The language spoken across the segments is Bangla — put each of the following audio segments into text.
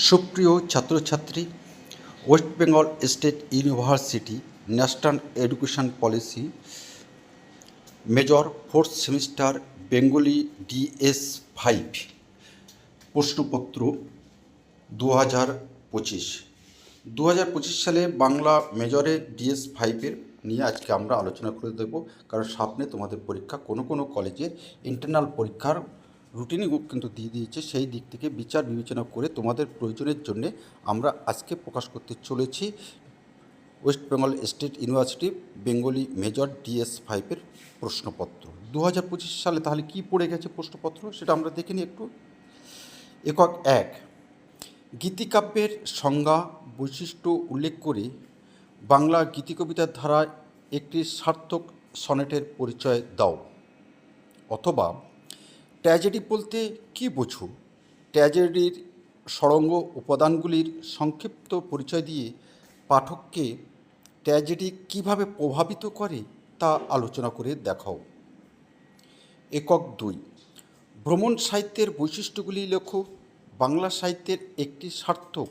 সুপ্রিয় ছাত্রছাত্রী, West Bengal State university national education policy major fourth semester Bengali DS5 প্রশ্নপত্র 2025 সালে বাংলা মেজরের DS5-এর নিয়ে আজকে আমরা আলোচনা করে দেব। কারণ সামনে তোমাদের পরীক্ষা কোনো কলেজের ইন্টারনাল পরীক্ষার রুটিনই কিন্তু দিয়ে দিয়েছে। সেই দিক থেকে বিচার বিবেচনা করে তোমাদের প্রয়োজনের জন্যে আমরা আজকে প্রকাশ করতে চলেছি West Bengal State University Bengali major DS5-এর প্রশ্নপত্র 2025 সালে। তাহলে কি পড়ে গেছে প্রশ্নপত্র সেটা আমরা দেখে নিই একটু। একক 1, গীতিকাব্যের সংজ্ঞা বৈশিষ্ট্য উল্লেখ করে বাংলা গীতিকবিতার ধারায় একটি সার্থক সনেটের পরিচয় দাও। অথবা ট্র্যাজেডি বলতে কী বোঝো? ট্র্যাজেডির সরঙ্গ উপাদানগুলির সংক্ষিপ্ত পরিচয় দিয়ে পাঠককে ট্র্যাজেডি কীভাবে প্রভাবিত করে তা আলোচনা করে দেখাও। একক 2, ভ্রমণ সাহিত্যের বৈশিষ্ট্যগুলি লেখো। বাংলা সাহিত্যের একটি সার্থক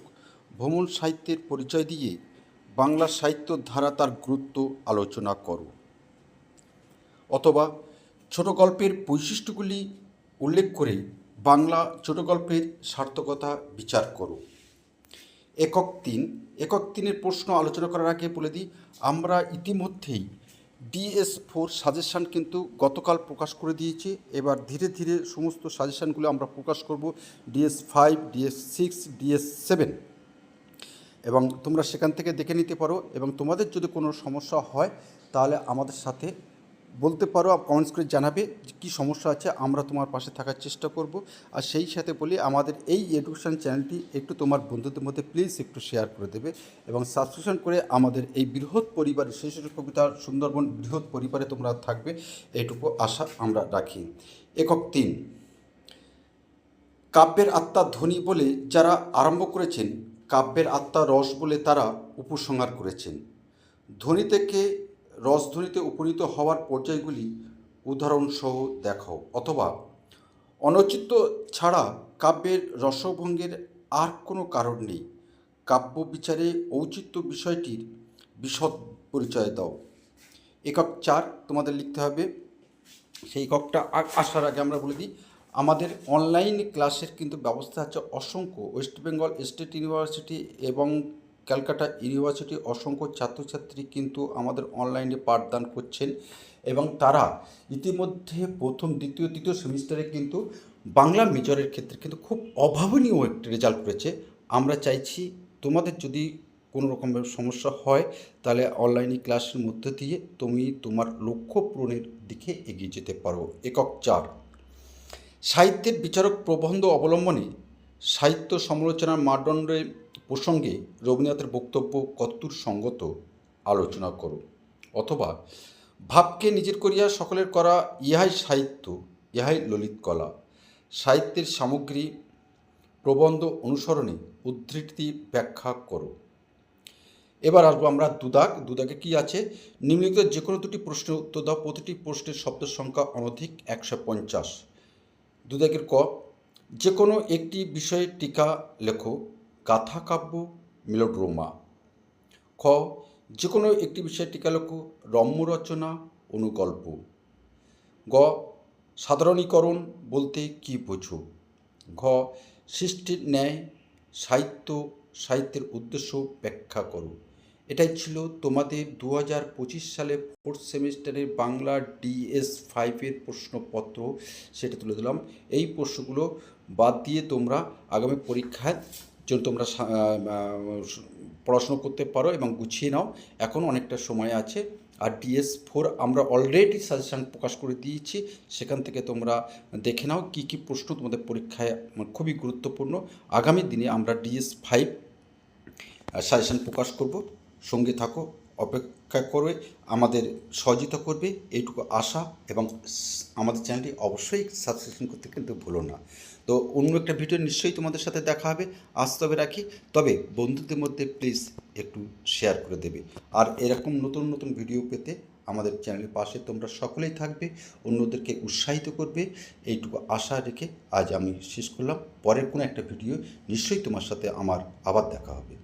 ভ্রমণ সাহিত্যের পরিচয় দিয়ে বাংলা সাহিত্য ধারা তার গুরুত্ব আলোচনা করো। অথবা ছোট গল্পের বৈশিষ্ট্যগুলি উল্লেখ করে বাংলা ছোট গল্পের সার্থকতা বিচার করো। একক 3-এর প্রশ্ন আলোচনা করার আগে বলে দিই, আমরা ইতিমধ্যেই DS4 সাজেশান কিন্তু গতকাল প্রকাশ করে দিয়েছি। এবার ধীরে ধীরে সমস্ত সাজেশানগুলো আমরা প্রকাশ করব DS5, DS6, DS7, এবং তোমরা সেখান থেকে দেখে নিতে পারো। এবং তোমাদের যদি কোনো সমস্যা হয় তাহলে আমাদের সাথে বলতে পারো, কমেন্টস করে জানাবে কী সমস্যা আছে, আমরা তোমার পাশে থাকার চেষ্টা করব। আর সেই সাথে বলি, আমাদের এই এডুকেশন চ্যানেলটি একটু তোমার বন্ধুদের মধ্যে প্লিজ একটু শেয়ার করে দেবে এবং সাবস্ক্রিপশন করে আমাদের এই বৃহৎ পরিবারে, শিশু কবিতা সুন্দরবন বৃহৎ পরিবারে তোমরা থাকবে, এইটুকু আশা আমরা রাখি। একক 3, কাব্যের আত্মা ধ্বনি বলে যারা আরম্ভ করেছেন, কাব্যের আত্মা রস বলে তারা উপসংহার করেছেন। ধ্বনি থেকে রসধ্বনিতে উপনীত হওয়ার পর্যায়গুলি উদাহরণসহ দেখাও। অথবা অনৌচিত্য ছাড়া কাব্যের রসভঙ্গের আর কোনো কারণ নেই, কাব্য বিচারে ঔচিত্য বিষয়টির বিশদ পরিচয় দাও। একক 4 তোমাদের লিখতে হবে। সেই এককটা আসার আগে আমরা বলে দিই, আমাদের অনলাইন ক্লাসের কিন্তু ব্যবস্থা আছে অসংখ্য। ওয়েস্ট বেঙ্গল স্টেট ইউনিভার্সিটি এবং ক্যালকাটা ইউনিভার্সিটি অসংখ্য ছাত্রছাত্রী কিন্তু আমাদের অনলাইনে পাঠদান করছেন এবং তারা ইতিমধ্যে প্রথম, দ্বিতীয়, তৃতীয় সেমিস্টারে কিন্তু বাংলা মেজরের ক্ষেত্রে কিন্তু খুব অভাবনীয় একটি রেজাল্ট করেছে। আমরা চাইছি তোমাদের যদি কোনো রকমের সমস্যা হয় তাহলে অনলাইনে ক্লাসের মধ্যে দিয়ে তুমি তোমার লক্ষ্য পূরণের দিকে এগিয়ে যেতে পারো। একক 4, সাহিত্যের বিচারক প্রবন্ধ অবলম্বনে সাহিত্য সমালোচনার মানদণ্ডের প্রসঙ্গে রবীন্দ্রনাথের বক্তব্য কতদূর সঙ্গত আলোচনা করো। অথবা ভাবকে নিজের করিয়া সকলের করা ইহাই সাহিত্য, ইহাই ললিত কলা। সাহিত্যের সামগ্রী প্রবন্ধ অনুসরণে উদ্ধৃতি ব্যাখ্যা করো। এবার আসবো আমরা দুদাগে কি আছে, নিম্নলিখিত যে কোনো দুটি প্রশ্নের উত্তর দাও, প্রতিটি প্রশ্নের শব্দ সংখ্যা অনধিক 150। দুদাগের ক, যে কোনো একটি বিষয়ে টিকা লেখো, গাথা কাব্য, মেলোড্রামা। খ, যে কোনো একটি বিষয়ে টিকা লেখো, রম্য রচনা, অনুগল্প। গ, সাধারণীকরণ বলতে কী বোঝো? ঘ, সৃষ্টির ন্যায় সাহিত্যের উদ্দেশ্য ব্যাখ্যা করো। এটাই ছিল তোমাদের 2025 সালে ফোর্থ সেমিস্টারের বাংলা DS5-এর প্রশ্নপত্র, সেটা তুলে দিলাম। এই প্রশ্নগুলো বাদ দিয়ে তোমরা আগামী পরীক্ষার জন্য তোমরা পড়াশুনো করতে পারো এবং গুছিয়ে নাও, এখন অনেকটা সময় আছে। আর DS4 আমরা অলরেডি সাজেশান প্রকাশ করে দিয়েছি, সেখান থেকে তোমরা দেখে নাও কী কী প্রশ্ন তোমাদের পরীক্ষায় খুবই গুরুত্বপূর্ণ। আগামী দিনে আমরা DS5 সাজেশান প্রকাশ করব, সঙ্গে থাকো, অপেক্ষা করে আমাদের সহযোগিতা করবে, এইটুকু আশা। এবং আমাদের চ্যানেলটি অবশ্যই সাবস্ক্রিপশন করতে কিন্তু ভুলো না। তো অন্য একটা ভিডিও নিশ্চয়ই তোমাদের সাথে দেখা হবে, আজ তবে রাখি। তবে বন্ধুদের মধ্যে প্লিজ একটু শেয়ার করে দেবে। আর এরকম নতুন নতুন ভিডিও পেতে আমাদের চ্যানেলের পাশে তোমরা সকলেই থাকবে, অন্যদেরকে উৎসাহিত করবে, এইটুকু আশা রেখে আজ আমি শেষ করলাম। পরের কোনো একটা ভিডিও নিশ্চয়ই তোমার সাথে আমার আবার দেখা হবে।